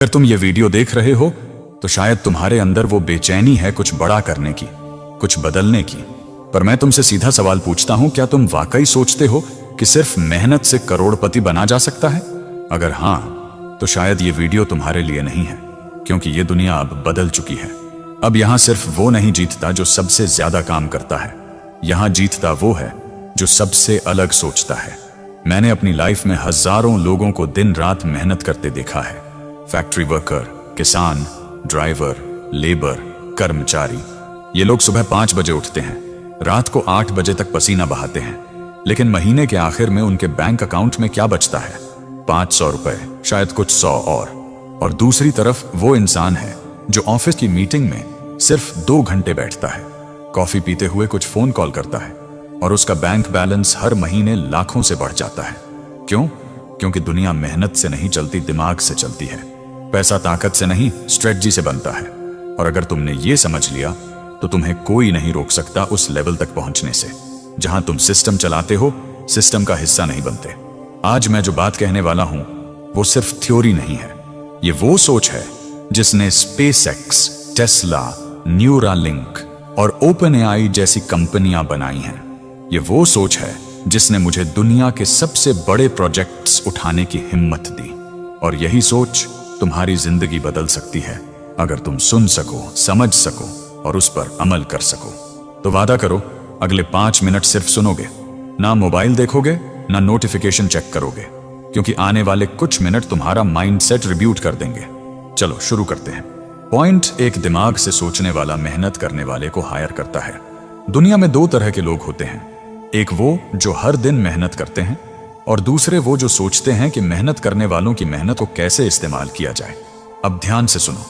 अगर तुम ये वीडियो देख रहे हो तो शायद तुम्हारे अंदर वो बेचैनी है कुछ बड़ा करने की, कुछ बदलने की। पर मैं तुमसे सीधा सवाल पूछता हूं, क्या तुम वाकई सोचते हो कि सिर्फ मेहनत से करोड़पति बना जा सकता है? अगर हां, तो शायद ये वीडियो तुम्हारे लिए नहीं है, क्योंकि ये दुनिया अब बदल चुकी है। अब यहां सिर्फ वो नहीं जीतता जो सबसे ज्यादा काम करता है, यहां जीतता वो है जो सबसे अलग सोचता है। मैंने अपनी लाइफ में हजारों लोगों को दिन रात मेहनत करते देखा है। फैक्ट्री वर्कर, किसान, ड्राइवर, लेबर, कर्मचारी। ये लोग सुबह 5 बजे उठते हैं, रात को 8 बजे तक पसीना बहाते हैं, लेकिन महीने के आखिर में उनके बैंक अकाउंट में क्या बचता है? 500 रुपए, शायद कुछ 100 और दूसरी तरफ वो इंसान है जो ऑफिस की मीटिंग में सिर्फ 2 घंटे बैठता है, कॉफी पीते हुए कुछ फोन कॉल करता है और उसका बैंक बैलेंस हर महीने लाखों से बढ़ जाता है। क्यों? क्योंकि दुनिया मेहनत से नहीं चलती, दिमाग से चलती है। पैसा ताकत से नहीं, स्ट्रेटजी से बनता है। और अगर तुमने ये समझ लिया तो तुम्हें कोई नहीं रोक सकता उस लेवल तक पहुंचने से जहां तुम सिस्टम चलाते हो, सिस्टम का हिस्सा नहीं बनते। आज मैं जो बात कहने वाला हूं वो सिर्फ थ्योरी नहीं है, ये वो सोच है जिसने स्पेसएक्स, टेस्ला, न्यूरालिंक और ओपनएआई जैसी कंपनियां बनाई हैं। ये वो सोच है जिसने मुझे दुनिया के सबसे बड़े प्रोजेक्ट्स उठाने की हिम्मत दी। और यही सोच तुम्हारी जिंदगी बदल सकती है अगर तुम सुन सको, समझ सको और उस पर अमल कर सको। तो वादा करो, अगले 5 मिनट सिर्फ सुनोगे, ना मोबाइल देखोगे, ना नोटिफिकेशन चेक करोगे, क्योंकि आने वाले कुछ मिनट तुम्हारा माइंडसेट रिब्यूट कर देंगे। चलो शुरू करते हैं। पॉइंट एक दिमाग से सोचने वाला मेहनत करने वाले को हायर करता है। दुनिया में 2 तरह के लोग होते हैं, एक वो जो हर दिन मेहनत करते हैं और दूसरे वो जो सोचते हैं कि मेहनत करने वालों की मेहनत को कैसे इस्तेमाल किया जाए। अब ध्यान से सुनो,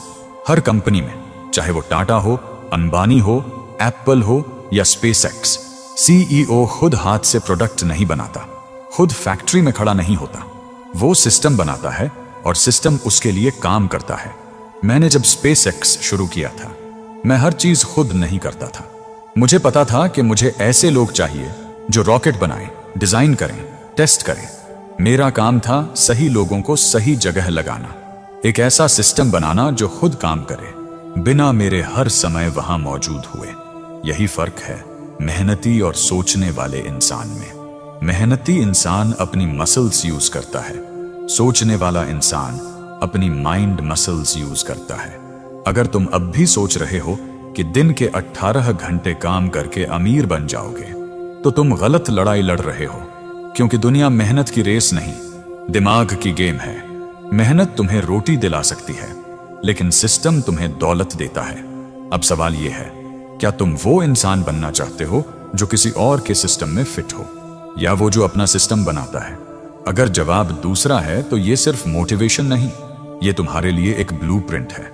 हर कंपनी में, चाहे वो टाटा हो, अंबानी हो, एप्पल हो या स्पेसएक्स, सीईओ खुद हाथ से प्रोडक्ट नहीं बनाता, खुद फैक्ट्री में खड़ा नहीं होता। वो सिस्टम बनाता है और सिस्टम उसके लिए काम करता है। मैंने जब स्पेसएक्स शुरू किया था, मैं हर चीज खुद नहीं करता था। मुझे पता था कि मुझे ऐसे लोग चाहिए जो रॉकेट बनाएं, डिजाइन करें, टेस्ट करें। मेरा काम था सही लोगों को सही जगह लगाना, एक ऐसा सिस्टम बनाना जो खुद काम करे, बिना मेरे हर समय वहां मौजूद हुए। यही फर्क है मेहनती और सोचने वाले इंसान में। मेहनती इंसान अपनी मसल्स यूज करता है, सोचने वाला इंसान अपनी माइंड मसल्स यूज करता है। अगर तुम अब भी सोच रहे हो कि दिन के 18 घंटे काम करके अमीर बन जाओगे, तो तुम गलत लड़ाई लड़ रहे हो, क्योंकि दुनिया मेहनत की रेस नहीं, दिमाग की गेम है। मेहनत तुम्हें रोटी दिला सकती है, लेकिन सिस्टम तुम्हें दौलत देता है। अब सवाल यह है, क्या तुम वो इंसान बनना चाहते हो जो किसी और के सिस्टम में फिट हो, या वो जो अपना सिस्टम बनाता है? अगर जवाब दूसरा है तो ये सिर्फ मोटिवेशन नहीं, ये तुम्हारे लिए एक ब्लूप्रिंट है,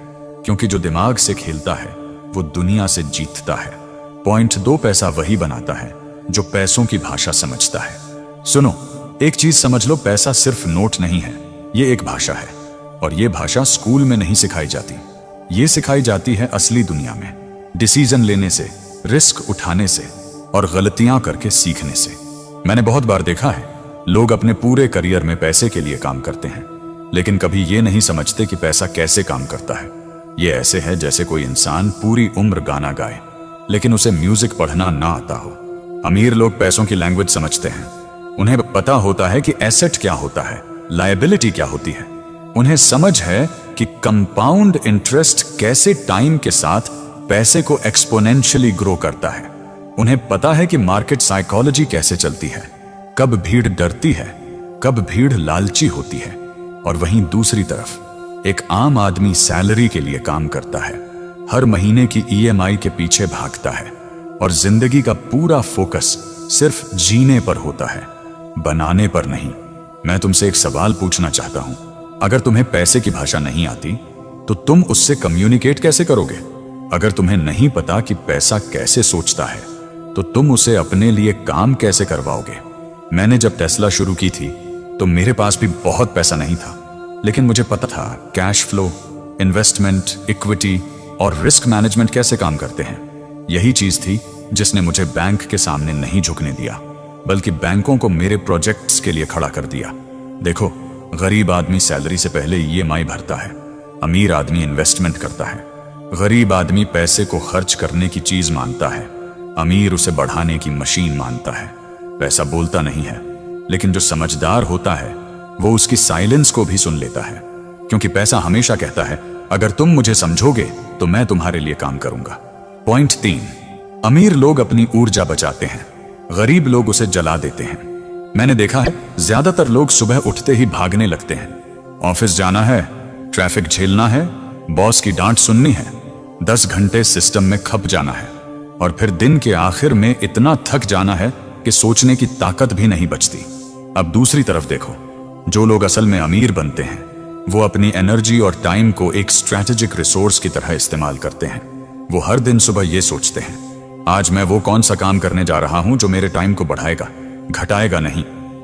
क्योंकि जो दिमाग से खेलता है वो दुनिया से जीतता है। पॉइंट 2, पैसा वही बनाता है जो पैसों की भाषा समझता है। सुनो, एक चीज समझ लो, पैसा सिर्फ नोट नहीं है, ये एक भाषा है, और ये भाषा स्कूल में नहीं सिखाई जाती। ये सिखाई जाती है असली दुनिया में, डिसीजन लेने से, रिस्क उठाने से और गलतियां करके सीखने से। मैंने बहुत बार देखा है, लोग अपने पूरे करियर में पैसे के लिए काम करते हैं, लेकिन कभी ये नहीं समझते कि पैसा कैसे काम करता है। ये ऐसे है जैसे कोई इंसान पूरी उम्र गाना गाए, लेकिन उसे म्यूजिक पढ़ना ना आता हो। अमीर लोग पैसों की लैंग्वेज समझते हैं, उन्हें पता होता है कि एसेट क्या होता है, लायबिलिटी क्या होती है। उन्हें समझ है कि कंपाउंड इंटरेस्ट कैसे टाइम के साथ पैसे को एक्सपोनेंशियली ग्रो करता है। उन्हें पता है कि मार्केट साइकोलॉजी कैसे चलती है, कब भीड़ डरती है, कब भीड़ लालची होती है। और वहीं दूसरी तरफ एक आम आदमी सैलरी के लिए काम करता है, हर महीने की ईएमआई के पीछे भागता है और जिंदगी का पूरा फोकस सिर्फ जीने पर होता है, बनाने पर नहीं। मैं तुमसे एक सवाल पूछना चाहता हूं, अगर तुम्हें पैसे की भाषा नहीं आती तो तुम उससे कम्युनिकेट कैसे करोगे? अगर तुम्हें नहीं पता कि पैसा कैसे सोचता है तो तुम उसे अपने लिए काम कैसे करवाओगे? मैंने जब टेस्ला शुरू की थी तो मेरे पास भी बहुत पैसा नहीं था, लेकिन मुझे पता था कैश फ्लो, इन्वेस्टमेंट, इक्विटी और रिस्क मैनेजमेंट कैसे काम करते हैं। यही चीज थी जिसने मुझे बैंक के सामने नहीं झुकने दिया, बल्कि बैंकों को मेरे प्रोजेक्ट्स के लिए खड़ा कर दिया। देखो, गरीब आदमी सैलरी से पहले ईएमआई भरता है, अमीर आदमी इन्वेस्टमेंट करता है, गरीब आदमी पैसे को खर्च करने की चीज मानता है, अमीर उसे बढ़ाने की मशीन मानता है। पैसा बोलता नहीं है, लेकिन जो समझदार होता है वो उसकी साइलेंस को भी सुन लेता है, क्योंकि पैसा हमेशा कहता है अगर तुम मुझे समझोगे तो मैं तुम्हारे लिए काम करूंगा। पॉइंट 3, अमीर लोग अपनी ऊर्जा बचाते हैं, गरीब लोग उसे जला देते हैं। मैंने देखा है ज्यादातर लोग सुबह उठते ही भागने लगते हैं। ऑफिस जाना है, ट्रैफिक झेलना है, बॉस की डांट सुननी है, 10 घंटे सिस्टम में खप जाना है और फिर दिन के आखिर में इतना थक जाना है कि सोचने की ताकत भी नहीं बचती। अब दूसरी तरफ देखो, जो लोग असल में अमीर बनते हैं वो अपनी एनर्जी और टाइम को एक स्ट्रैटेजिक रिसोर्स की तरह इस्तेमाल करते हैं। वो हर दिन सुबह ये सोचते हैं आज मैं वो कौन सा काम करने जा रहा हूं जो मेरे टाइम को बढ़ाएगा, घटाएगा नहीं।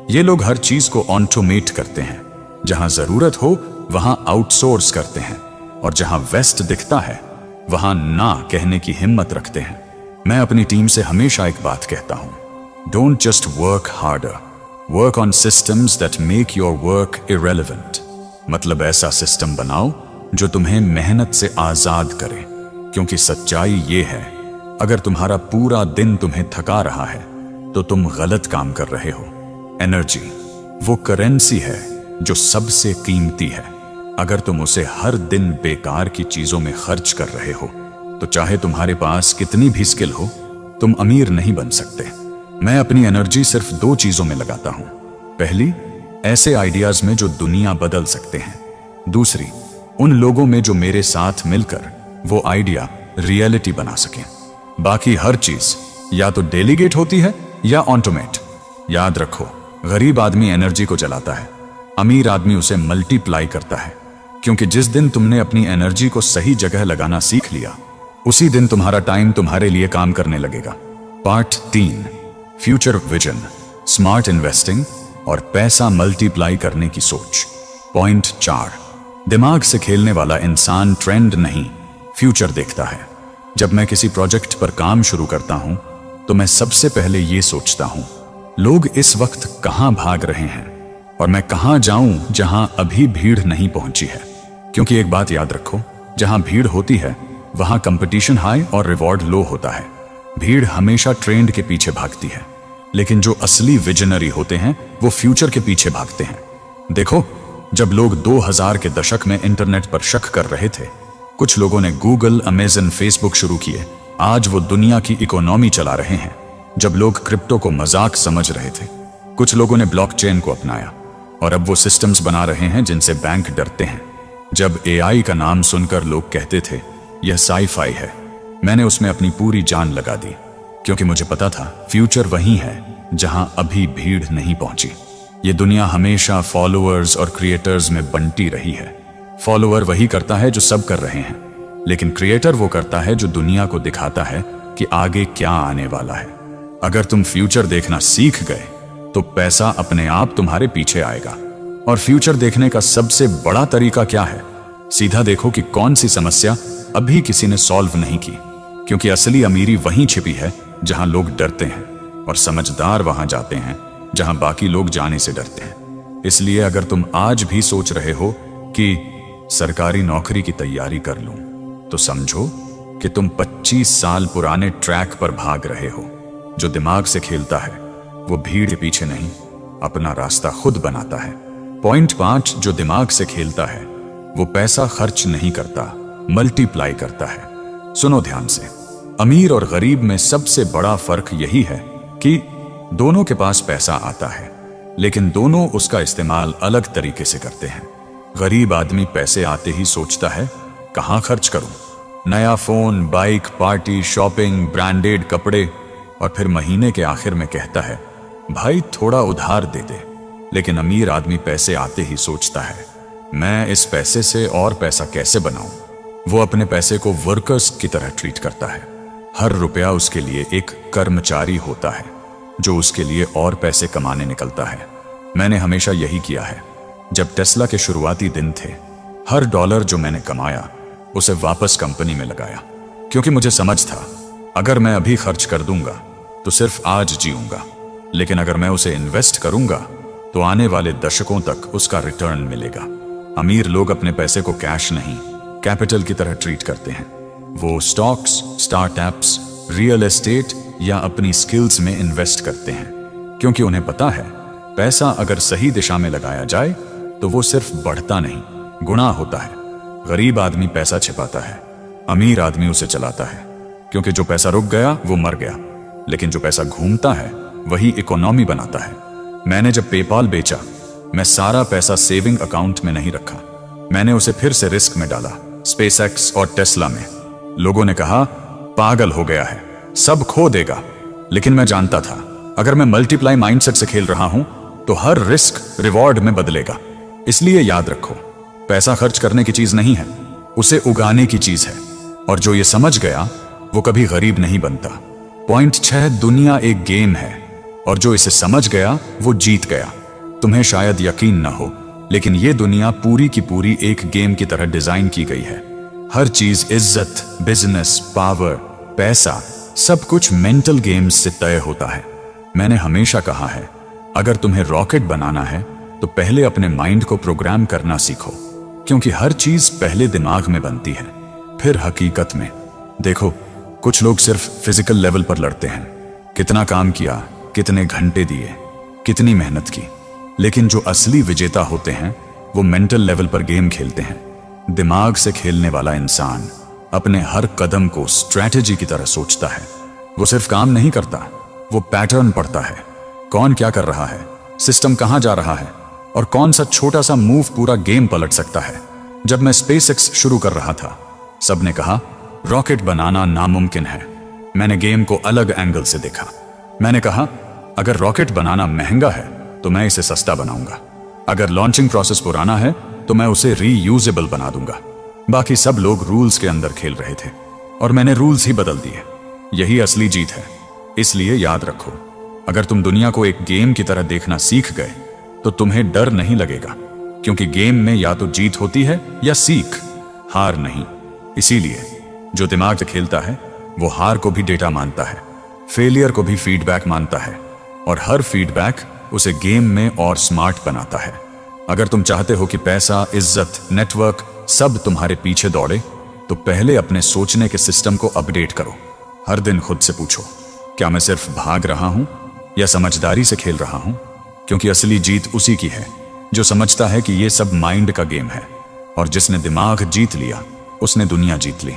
ये लोग हर चीज को ऑटोमेट करते हैं, जहां जरूरत हो वहां आउटसोर्स करते हैं और जहां वेस्ट दिखता है वहां ना कहने की हिम्मत रखते हैं। मैं अपनी टीम से हमेशा एक बात कहता हूं, don't just work harder, work on systems that make your work irrelevant. मतलब ऐसा सिस्टम बनाओ जो तुम्हें मेहनत से आजाद करे, क्योंकि सच्चाई ये है अगर तुम्हारा पूरा दिन तुम्हें थका रहा है तो तुम गलत काम कर रहे हो। एनर्जी वो करेंसी है जो सबसे कीमती है। अगर तुम उसे हर दिन बेकार की चीजों में खर्च कर रहे हो तो चाहे तुम्हारे पास कितनी भी स्किल हो, तुम अमीर नहीं बन सकते। मैं अपनी एनर्जी सिर्फ 2 चीजों में लगाता हूं। पहली, ऐसे आइडियाज में जो दुनिया बदल सकते हैं। दूसरी, उन लोगों में जो मेरे साथ मिलकर वो आइडिया रियलिटी बना सकें। बाकी हर चीज या तो डेलीगेट होती है या ऑटोमेट। याद रखो, गरीब आदमी एनर्जी को जलाता है, अमीर आदमी उसे मल्टीप्लाई करता है, क्योंकि जिस दिन तुमने अपनी एनर्जी को सही जगह लगाना सीख लिया उसी दिन तुम्हारा टाइम तुम्हारे लिए काम करने लगेगा। Part 3, future vision, smart investing और पैसा मल्टीप्लाई करने की सोच। पॉइंट 4, दिमाग से खेलने वाला इंसान ट्रेंड नहीं, फ्यूचर देखता है। जब मैं किसी प्रोजेक्ट पर काम शुरू करता हूं तो मैं सबसे पहले ये सोचता हूं लोग इस वक्त कहां भाग रहे हैं और मैं कहां जाऊं जहां अभी भीड़ नहीं पहुंची है। क्योंकि एक बात याद रखो, जहां भीड़ होती है वहां कंपटीशन हाई और रिवॉर्ड लो होता है। भीड़ हमेशा ट्रेंड के पीछे भागती है, लेकिन जो असली विजनरी होते हैं वो फ्यूचर के पीछे भागते हैं। देखो, जब लोग 2000 के दशक में इंटरनेट पर शक कर रहे थे, कुछ लोगों ने गूगल, अमेज़न, फेसबुक शुरू किए। आज वो दुनिया की इकोनॉमी चला रहे हैं। जब लोग क्रिप्टो को मजाक समझ रहे थे, कुछ लोगों ने ब्लॉकचेन को अपनाया और अब वो सिस्टम्स बना रहे हैं जिनसे बैंक डरते हैं। जब एआई का नाम सुनकर लोग कहते थे यह साई-फाई है, मैंने उसमें अपनी पूरी जान लगा दी, क्योंकि मुझे पता था फ्यूचर वही है जहां अभी भीड़ नहीं पहुंची। ये दुनिया हमेशा फॉलोअर्स और क्रिएटर्स में बंटी रही है। फॉलोअर वही करता है जो सब कर रहे हैं, लेकिन क्रिएटर वो करता है जो दुनिया को दिखाता है कि आगे क्या आने वाला है। अगर तुम फ्यूचर देखना सीख गए तो पैसा अपने आप तुम्हारे पीछे आएगा। और फ्यूचर देखने का सबसे बड़ा तरीका क्या है? सीधा देखो कि कौन सी समस्या अभी किसी ने सॉल्व नहीं की, क्योंकि असली अमीरी वहीं छिपी है जहां लोग डरते हैं और समझदार वहां जाते हैं जहां बाकी लोग जाने से डरते हैं। इसलिए अगर तुम आज भी सोच रहे हो कि सरकारी नौकरी की तैयारी कर लूं, तो समझो कि तुम 25 साल पुराने ट्रैक पर भाग रहे हो। जो दिमाग से खेलता है वो भीड़ के पीछे नहीं, अपना रास्ता खुद बनाता है। पॉइंट 5, जो दिमाग से खेलता है वो पैसा खर्च नहीं करता, मल्टीप्लाई करता है। सुनो ध्यान से, अमीर और गरीब में सबसे बड़ा फर्क यही है कि दोनों के पास पैसा आता है, लेकिन दोनों उसका इस्तेमाल अलग तरीके से करते हैं। गरीब आदमी पैसे आते ही सोचता है कहां खर्च करूं, नया phone, bike, party, shopping, branded कपड़े, और फिर महीने के आखिर में कहता है भाई थोड़ा उधार दे दे। लेकिन अमीर आदमी पैसे आते ही सोचता है मैं इस पैसे से और पैसा कैसे बनाऊं। वो अपने पैसे को वर्कर्स की तरह ट्रीट करता है। हर रुपया उसके लिए एक कर्मचारी होता है जो उसके लिए और पैसे कमाने निकलता है। मैंने हमेशा यही किया है। जब टेस्ला के शुरुआती दिन थे, हर डॉलर जो मैंने कमाया उसे वापस कंपनी में लगाया, क्योंकि मुझे समझ था अगर मैं अभी खर्च कर दूंगा तो सिर्फ आज जीऊंगा, लेकिन अगर मैं उसे इन्वेस्ट करूंगा तो आने वाले दशकों तक उसका रिटर्न मिलेगा। अमीर लोग अपने पैसे को कैश नहीं, कैपिटल की तरह ट्रीट करते हैं। वो स्टॉक्स, स्टार्टअप्स, रियल एस्टेट या अपनी स्किल्स में इन्वेस्ट करते हैं, क्योंकि उन्हें पता है पैसा अगर सही दिशा में लगाया जाए तो वो सिर्फ बढ़ता नहीं, गुणा होता है। गरीब आदमी पैसा छिपाता है, अमीर आदमी उसे चलाता है, क्योंकि जो पैसा रुक गया वो मर गया, लेकिन जो पैसा घूमता है वही इकोनॉमी बनाता है। मैंने जब पेपाल बेचा, मैं सारा पैसा सेविंग अकाउंट में नहीं रखा, मैंने उसे फिर से रिस्क में डाला, स्पेसएक्स और टेस्ला में। लोगों ने कहा पागल हो गया है, सब खो देगा, लेकिन मैं जानता था अगर मैं मल्टीप्लाई माइंडसेट से खेल रहा हूं तो हर रिस्क रिवॉर्ड में बदलेगा। इसलिए याद रखो, पैसा खर्च करने की चीज नहीं है, उसे उगाने की चीज है, और जो ये समझ गया वो कभी गरीब नहीं बनता। पॉइंट 6, दुनिया एक गेम है और जो इसे समझ गया वो जीत गया। तुम्हें शायद यकीन न हो, लेकिन ये दुनिया पूरी की पूरी एक गेम की तरह डिजाइन की गई है। हर चीज, इज्जत, बिजनेस, पावर, पैसा, सब कुछ मेंटल गेम्स से तय होता है। मैंने हमेशा कहा है, अगर तुम्हें रॉकेट बनाना है तो पहले अपने माइंड को प्रोग्राम करना सीखो, क्योंकि हर चीज पहले दिमाग में बनती है, फिर हकीकत में। देखो, कुछ लोग सिर्फ फिजिकल लेवल पर लड़ते हैं, कितना काम किया, कितने घंटे दिए, कितनी मेहनत की, लेकिन जो असली विजेता होते हैं वो मेंटल लेवल पर गेम खेलते हैं। दिमाग से खेलने वाला इंसान अपने हर कदम को स्ट्रैटेजी की तरह सोचता है। वो सिर्फ काम नहीं करता, वो पैटर्न पढ़ता है, कौन क्या कर रहा है, सिस्टम कहां जा रहा है, और कौन सा छोटा सा मूव पूरा गेम पलट सकता है। जब मैं स्पेसएक्स शुरू कर रहा था, सबने कहा रॉकेट बनाना नामुमकिन है। मैंने गेम को अलग एंगल से देखा। मैंने कहा अगर रॉकेट बनाना महंगा है तो मैं इसे सस्ता बनाऊंगा, अगर लॉन्चिंग प्रोसेस पुराना है तो मैं उसे रीयूजेबल बना दूंगा। बाकी सब लोग रूल्स के अंदर खेल रहे थे और मैंने रूल्स ही बदल दिए। यही असली जीत है। इसलिए याद रखो, अगर तुम दुनिया को एक गेम की तरह देखना सीख गए तो तुम्हें डर नहीं लगेगा, क्योंकि गेम में या तो जीत होती है या सीख, हार नहीं। इसीलिए जो दिमाग से खेलता है वो हार को भी डेटा मानता है, फेलियर को भी फीडबैक मानता है, और हर फीडबैक उसे गेम में और स्मार्ट बनाता है। अगर तुम चाहते हो कि पैसा, इज्जत, नेटवर्क सब तुम्हारे पीछे दौड़े, तो पहले अपने सोचने के सिस्टम को अपडेट करो। हर दिन खुद से पूछो, क्या मैं सिर्फ भाग रहा हूं या समझदारी से खेल रहा हूं? क्योंकि असली जीत उसी की है जो समझता है कि ये सब माइंड का गेम है, और जिसने दिमाग जीत लिया उसने दुनिया जीत ली।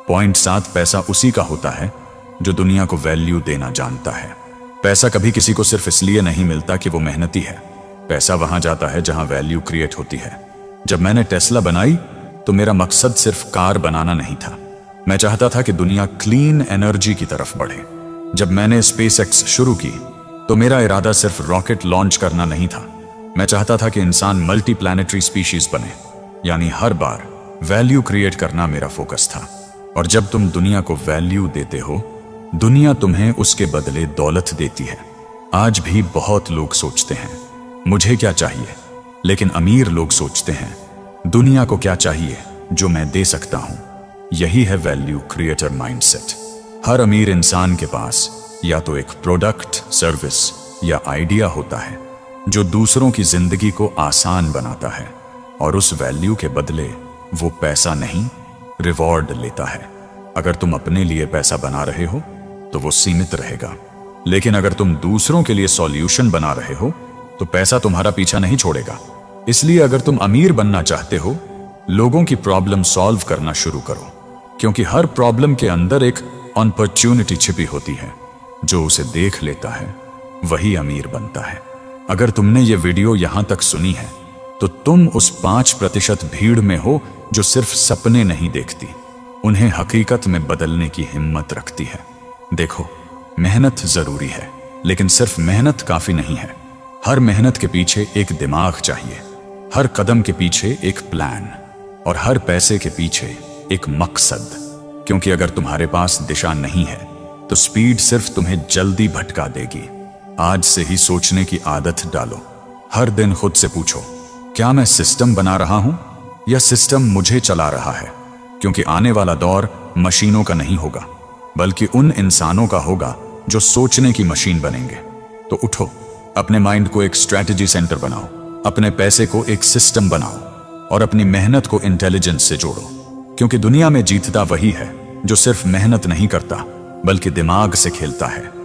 पॉइंट 7, पैसा उसी का होता है जो दुनिया को वैल्यू देना जानता है। पैसा कभी किसी को सिर्फ इसलिए नहीं मिलता कि वो मेहनती है, पैसा वहां जाता है जहां वैल्यू क्रिएट होती है। जब मैंने टेस्ला बनाई तो मेरा मकसद सिर्फ कार बनाना नहीं था, मैं चाहता था कि दुनिया क्लीन एनर्जी की तरफ बढ़े। जब मैंने स्पेसएक्स शुरू की तो मेरा इरादा सिर्फ रॉकेट लॉन्च करना नहीं था, मैं चाहता था कि इंसान मल्टी प्लैनेटरी स्पीशीज बने, यानी हर बार वैल्यू क्रिएट करना मेरा फोकस था। और जब तुम दुनिया को वैल्यू देते हो, दुनिया तुम्हें उसके बदले दौलत देती है। आज भी बहुत लोग सोचते हैं मुझे क्या चाहिए, लेकिन अमीर लोग सोचते हैं दुनिया को क्या चाहिए जो मैं दे सकता हूं। यही है वैल्यू क्रिएटर माइंडसेट। हर अमीर इंसान के पास या तो एक प्रोडक्ट, सर्विस या आइडिया होता है जो दूसरों की जिंदगी को आसान बनाता है, और उस वैल्यू के बदले वो पैसा नहीं, रिवॉर्ड लेता है। अगर तुम अपने लिए पैसा बना रहे हो तो वो सीमित रहेगा, लेकिन अगर तुम दूसरों के लिए सॉल्यूशन बना रहे हो तो पैसा तुम्हारा पीछा नहीं छोड़ेगा। इसलिए अगर तुम अमीर बनना चाहते हो, लोगों की प्रॉब्लम सॉल्व करना शुरू करो, क्योंकि हर प्रॉब्लम के अंदर एक अपॉर्चुनिटी छिपी होती है। जो उसे देख लेता है वही अमीर बनता है। अगर तुमने ये वीडियो यहां तक सुनी है तो तुम उस 5% भीड़ में हो जो सिर्फ सपने नहीं देखती, उन्हें हकीकत में बदलने की हिम्मत रखती है। देखो, मेहनत जरूरी है, लेकिन सिर्फ मेहनत काफी नहीं है। हर मेहनत के पीछे एक दिमाग चाहिए, हर कदम के पीछे एक प्लान, और हर पैसे के पीछे एक मकसद। क्योंकि अगर तुम्हारे पास दिशा नहीं है तो स्पीड सिर्फ तुम्हें जल्दी भटका देगी। आज से ही सोचने की आदत डालो। हर दिन खुद से पूछो, क्या मैं सिस्टम बना रहा हूं या सिस्टम मुझे चला रहा है? क्योंकि आने वाला दौर मशीनों का नहीं होगा, बल्कि उन इंसानों का होगा जो सोचने की मशीन बनेंगे। तो उठो, अपने माइंड को एक स्ट्रैटेजी सेंटर बनाओ, अपने पैसे को एक सिस्टम बनाओ, और अपनी मेहनत को इंटेलिजेंस से जोड़ो, क्योंकि दुनिया में जीतता वही है जो सिर्फ मेहनत नहीं करता बल्कि दिमाग से खेलता है।